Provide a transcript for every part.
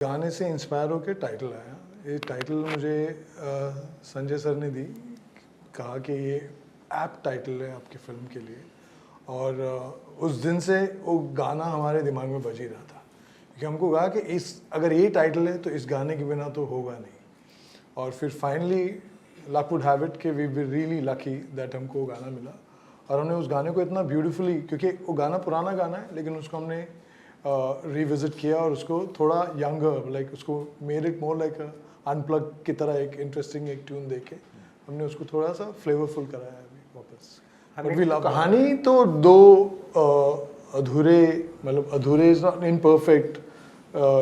गाने से इंस्पायर होकर टाइटल आया। ये टाइटल मुझे संजय सर ने दी, कहा कि ये ऐप टाइटल है आपकी फिल्म के लिए। और उस दिन से वो गाना हमारे दिमाग में बज ही रहा था, क्योंकि हमको कहा कि अगर ये टाइटल है तो इस गाने के बिना तो होगा नहीं। और फिर finally luck would have it कि we were really lucky that हमको वो गाना मिला। और हमने उस गाने को इतना ब्यूटीफुली, क्योंकि वो गाना पुराना गाना है लेकिन उसको हमने रिविजिट किया और उसको थोड़ा यंगर, लाइक उसको made it more like unplug की तरह एक इंटरेस्टिंग एक ट्यून देके हमने उसको थोड़ा सा फ्लेवरफुल कराया अभी वापस। But we love. कहानी तो दो अधूरे, मतलब अधूरे इज नॉट इनपरफेक्ट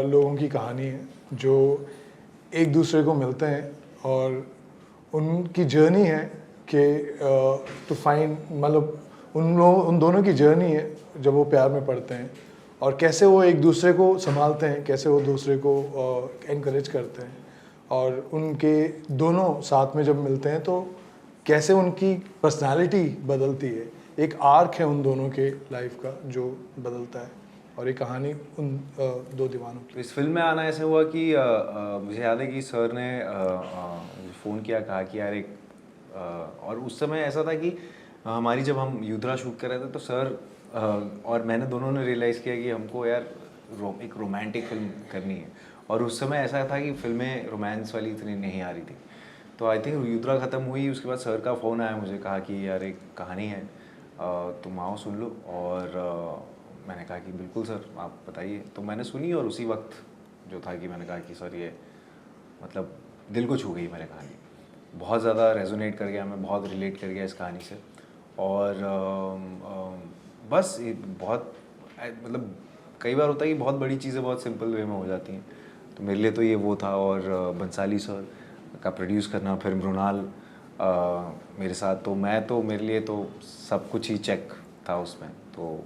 लोगों की कहानी है जो एक दूसरे को मिलते हैं और उनकी जर्नी है कि टू फाइंड, मतलब उन दोनों की जर्नी है जब वो प्यार में पड़ते हैं और कैसे वो एक दूसरे को संभालते हैं, कैसे वो दूसरे को एनकरेज करते हैं और उनके दोनों साथ में जब मिलते हैं तो कैसे उनकी पर्सनालिटी बदलती है। एक आर्क है उन दोनों के लाइफ का जो बदलता है और ये कहानी उन दो दीवानों की। तो इस फिल्म में आना ऐसे हुआ कि मुझे याद है कि सर ने फ़ोन किया, कहा कि यार एक और उस समय ऐसा था कि हमारी जब हम युद्रा शूट कर रहे थे तो सर और मैंने दोनों ने रियलाइज़ किया कि हमको यार एक रोमांटिक फिल्म करनी है। और उस समय ऐसा था कि फिल्में रोमांस वाली इतनी नहीं आ रही थी। तो आई थिंक युद्रा ख़त्म हुई, उसके बाद सर का फ़ोन आया मुझे, कहा कि यार एक कहानी है, तुम आओ सुन लो। और मैंने कहा कि बिल्कुल सर, आप बताइए। तो मैंने सुनी और उसी वक्त जो था कि मैंने कहा कि सर ये मतलब दिल को छू गई मेरे कहानी, बहुत ज़्यादा रेजोनेट कर गया, मैं बहुत रिलेट कर गया इस कहानी से। और बस ये बहुत मतलब कई बार होता है कि बहुत बड़ी चीज़ें बहुत सिंपल वे में हो जाती हैं, तो मेरे लिए तो ये वो था। और बंसाली सर का प्रोड्यूस करना, फिर मृणाल मेरे साथ, तो मैं तो मेरे लिए तो सब कुछ ही चेक था उसमें। तो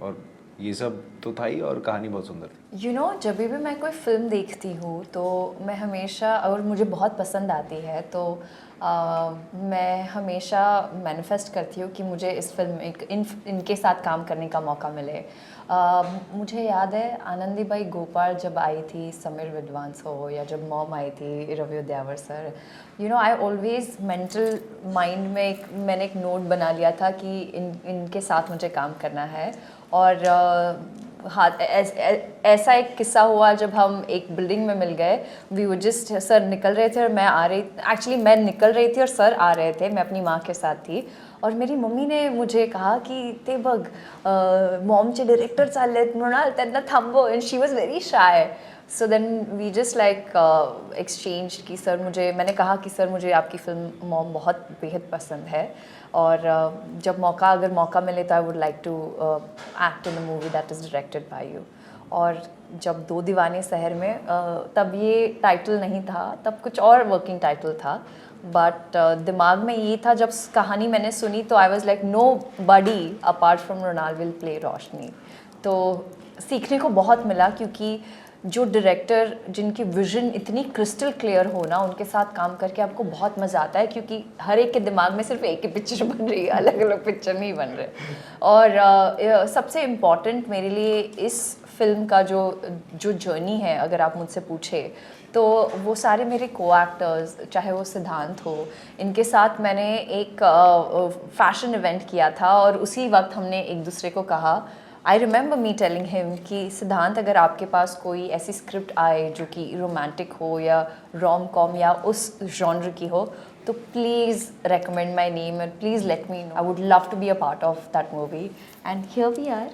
और ये सब तो था ही, और कहानी बहुत सुंदर थी। You know, जब भी मैं कोई फ़िल्म देखती हूँ तो मैं हमेशा, और मुझे बहुत पसंद आती है तो मैं हमेशा मैनिफेस्ट करती हूँ कि मुझे इस फिल्म इनके साथ काम करने का मौका मिले। मुझे याद है आनंदी बाई गोपाल जब आई थी, समीर विद्वांस हो, या जब मॉम आई थी Ravi Udyavar sir, I always mental mind में मैंने एक नोट बना लिया था कि इनके साथ मुझे काम करना है। और हाँ, ऐसा एक किस्सा हुआ जब हम एक बिल्डिंग में मिल गए। वी वो जस्ट, सर निकल रहे थे और मैं आ रही, एक्चुअली मैं निकल रही थी और सर आ रहे थे, मैं अपनी माँ के साथ थी। और मेरी मम्मी ने मुझे कहा कि ते बघ मॉमचे डायरेक्टर चाललेत मृणाल, त्यांना थांबव, and she was very shy. So then we just like exchange कि सर मुझे, मैंने कहा कि सर मुझे आपकी फ़िल्म मॉम बहुत बेहद पसंद है और जब अगर मौका मिले तो I would like to act in a movie that is directed by you. और जब दो दीवाने शहर में, तब ये टाइटल नहीं था, तब कुछ और वर्किंग टाइटल था, बट दिमाग में ये था। जब कहानी मैंने सुनी तो I was like nobody apart from Mrinal will play Roshni. तो सीखने को बहुत मिला, क्योंकि जो डायरेक्टर जिनकी विजन इतनी क्रिस्टल क्लियर हो ना, उनके साथ काम करके आपको बहुत मज़ा आता है, क्योंकि हर एक के दिमाग में सिर्फ एक ही पिक्चर बन रही है, अलग अलग पिक्चर नहीं बन रहे। और सबसे इम्पॉर्टेंट मेरे लिए इस फिल्म का जो जर्नी है, अगर आप मुझसे पूछे तो वो सारे मेरे को एक्टर्स, चाहे वो सिद्धांत हो, इनके साथ मैंने एक फैशन इवेंट किया था और उसी वक्त हमने एक दूसरे को कहा, I remember me telling him कि सिद्धांत, अगर आपके पास कोई ऐसी स्क्रिप्ट आए जो कि रोमांटिक हो या रोम कॉम या उस जॉनर की हो, तो please recommend my name and please let me know, I would love to be a part of that movie. And here we are,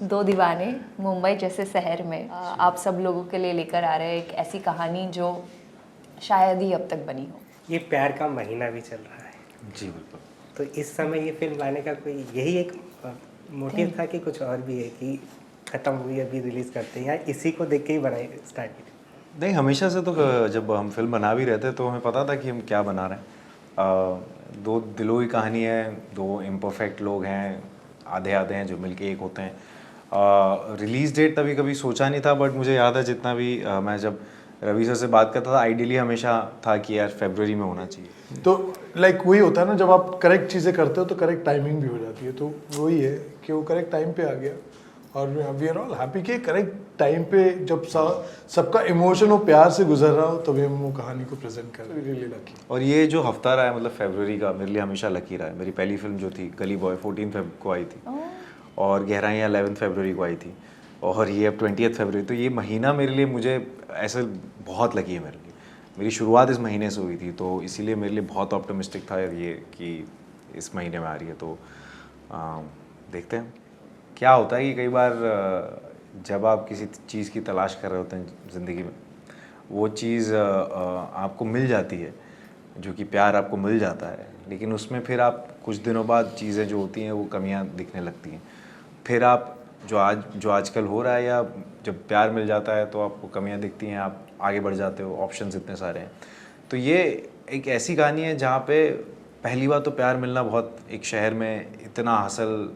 दो दीवाने मुंबई जैसे शहर में आप सब लोगों के लिए लेकर आ रहे हैं एक ऐसी कहानी जो शायद ही अब तक बनी हो। ये प्यार का महीना भी चल रहा है जी बिल्कुल। तो इस समय ये फिल्म लाने का कोई यही एक मोटिव था कि कुछ और भी है कि ख़त्म हुई अभी रिलीज़ करते हैं, या इसी को देख के ही बनाई स्टार्ट की? नहीं, हमेशा से तो जब हम फिल्म बना भी रहे थे तो हमें पता था कि हम क्या बना रहे हैं। दो दिलों की कहानी है, दो इम्परफेक्ट लोग हैं, आधे आधे हैं जो मिलके एक होते हैं। रिलीज़ डेट तभी कभी सोचा नहीं था, बट मुझे याद है जितना भी मैं जब रवि सर से बात करता था, आइडियली हमेशा था कि यार फरवरी में होना चाहिए। तो लाइक वही होता है ना, जब आप करेक्ट चीज़ें करते हो तो करेक्ट टाइमिंग भी हो जाती है। तो वही है कि वो करेक्ट टाइम पे आ गया और वी आर ऑल हैप्पी कि करेक्ट टाइम पे जब सबका इमोशन और प्यार से गुजर रहा हो तभी हम वो कहानी को प्रेजेंट कर रहे हैं। Really lucky. और ये जो हफ्ता रहा है मतलब फरवरी का मेरे लिए हमेशा लकी रहा है। मेरी पहली फिल्म जो थी गली बॉय 14 फेब को आई थी और गहराइयाँ 11 फरवरी को आई थी और ये अब 20 फरवरी। तो ये महीना मेरे लिए मुझे ऐसे बहुत लकी है मेरे लिए। मेरी शुरुआत इस महीने से हुई थी तो इसीलिए मेरे लिए बहुत ऑप्टिमिस्टिक था ये कि इस महीने में आ रही है। तो देखते हैं क्या होता है कि कई बार जब आप किसी चीज़ की तलाश कर रहे होते हैं ज़िंदगी में वो चीज़ आपको मिल जाती है, जो कि प्यार आपको मिल जाता है, लेकिन उसमें फिर आप कुछ दिनों बाद चीज़ें जो होती हैं वो कमियां दिखने लगती हैं। फिर आप जो आजकल हो रहा है या जब प्यार मिल जाता है तो आपको कमियां दिखती हैं, आप आगे बढ़ जाते हो, ऑप्शंस इतने सारे हैं। तो ये एक ऐसी कहानी है जहाँ पे पहली बार तो प्यार मिलना बहुत, एक शहर में इतना हसल,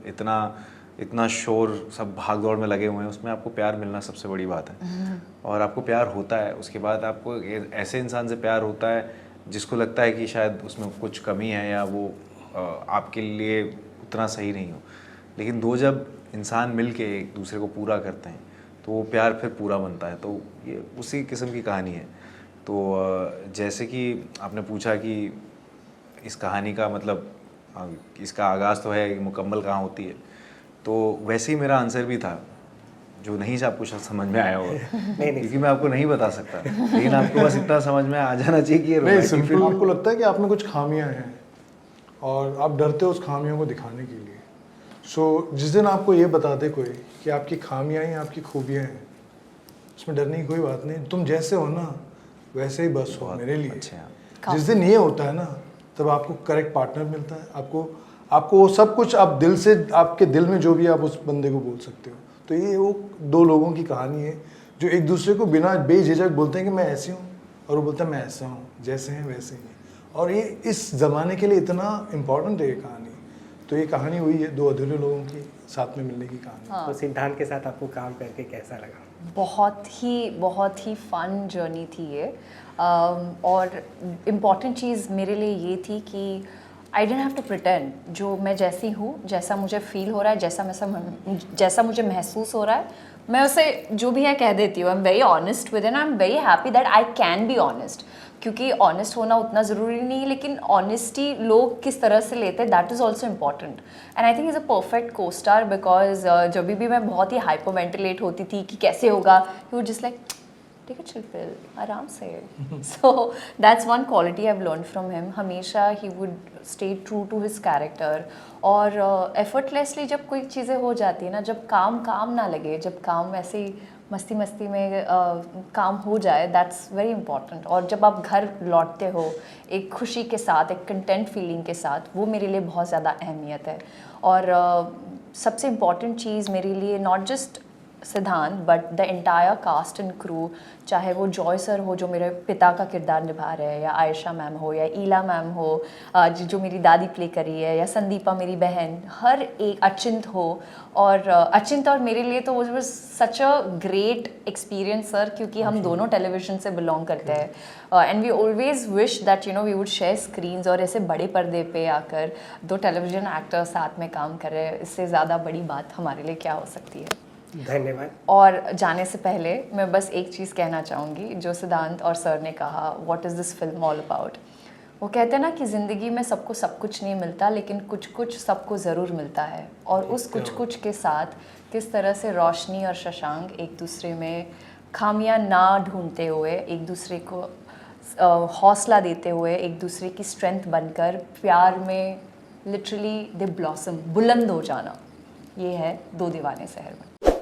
इतना शोर, सब भाग दौड़ में लगे हुए हैं, उसमें आपको प्यार मिलना सबसे बड़ी बात है। और आपको प्यार होता है, उसके बाद आपको ऐसे इंसान से प्यार होता है जिसको लगता है कि शायद उसमें कुछ कमी है या वो आपके लिए उतना सही नहीं हो, लेकिन दो जब इंसान मिल के एक दूसरे को पूरा करते हैं तो वो प्यार फिर पूरा बनता है। तो ये उसी किस्म की कहानी है। तो जैसे कि आपने पूछा कि इस कहानी का मतलब इसका आगाज़ तो है, मुकम्मल कहाँ होती है, तो वैसे ही मेरा आंसर भी था जो नहीं से आपको शायद समझ में आया होगा क्योंकि मैं आपको नहीं बता सकता, लेकिन आपको बस इतना समझ में आ जाना चाहिए कि ये नहीं, सिंपल आपको लगता है कि आप में कुछ खामियां हैं और आप डरते हो उस खामियों को दिखाने के लिए। सो जिस दिन आपको ये बता दे कोई कि आपकी खामियां ही आपकी खूबियां हैं, उसमें डरने की कोई बात नहीं। तुम जैसे हो ना वैसे ही बस हो मेरे लिए। अच्छा। जिस दिन ये होता है ना तब आपको करेक्ट पार्टनर मिलता है, आपको वो सब कुछ आप दिल से, आपके दिल में जो भी आप उस बंदे को बोल सकते हो। तो ये वो दो लोगों की कहानी है जो एक दूसरे को बिना बेझिझक बोलते हैं कि मैं ऐसी हूँ और वो बोलता है मैं ऐसा हूँ, जैसे हैं वैसे ही। और ये इस ज़माने के लिए इतना इम्पोर्टेंट है ये कहानी। तो ये कहानी हुई है दो अधूरे लोगों की साथ में मिलने की कहानी। हाँ। तो सिद्धांत के साथ आपको काम करके कैसा लगा? बहुत ही फन जर्नी थी ये। और इम्पॉर्टेंट चीज़ मेरे लिए ये थी कि आई डेंट हैव टू प्रिटेंड। जो मैं जैसी हूँ, जैसा मुझे फील हो रहा है, जैसा मुझे महसूस हो रहा है, मैं उसे जो भी है कह देती हूँ। I am very honest with and I am very happy that I can be honest, क्योंकि ऑनेस्ट होना उतना ज़रूरी नहीं है, लेकिन ऑनेस्टी लोग किस तरह से लेते हैं that is also important. And I think is a perfect को स्टार बिकॉज जब भी मैं बहुत ही हाइपर वेंटिलेट होती थी कि कैसे होगा, ही वुड जस्ट लाइक ठीक है, चिल पिल, आराम से। So that's one quality I have learn from him. हमेशा ही would stay true to his character. और एफर्टलेसली जब कोई चीज़ें हो जाती है ना, जब काम ना लगे, जब काम ऐसे ही मस्ती में काम हो जाए, दैट्स वेरी इंपॉर्टेंट। और जब आप घर लौटते हो एक खुशी के साथ, एक कंटेंट फीलिंग के साथ, वो मेरे लिए बहुत ज़्यादा अहमियत है। और सबसे इम्पॉर्टेंट चीज़ मेरे लिए not just Siddhant but the entire cast and crew, चाहे वो जॉय सर हो जो मेरे पिता का किरदार निभा रहे हैं, या आयशा मैम हो, या ईला मैम हो जो मेरी दादी प्ले करी है, या संदीपा मेरी बहन, हर एक, अचिंत हो। और अचिंत और मेरे लिए तो वो was such a great experience sir, क्योंकि हम दोनों टेलीविज़न से बिलोंग करते हैं and we always wish that we would share screens, और ऐसे बड़े पर्दे पे आकर दो टेलीविज़न एक्टर्स साथ में काम कर रहे हैं, इससे ज़्यादा बड़ी बात हमारे लिए क्या हो सकती है। धन्यवाद। और जाने से पहले मैं बस एक चीज़ कहना चाहूँगी जो सिद्धांत और सर ने कहा, what is this film all about. वो कहते हैं ना कि ज़िंदगी में सबको सब कुछ नहीं मिलता, लेकिन कुछ सबको ज़रूर मिलता है। और उस कुछ के साथ किस तरह से रोशनी और शशांक एक दूसरे में खामियां ना ढूंढते हुए, एक दूसरे को हौसला देते हुए, एक दूसरे की स्ट्रेंथ बनकर प्यार में लिटरली दे ब्लॉसम, बुलंद हो जाना, ये है दो दीवाने शहर में।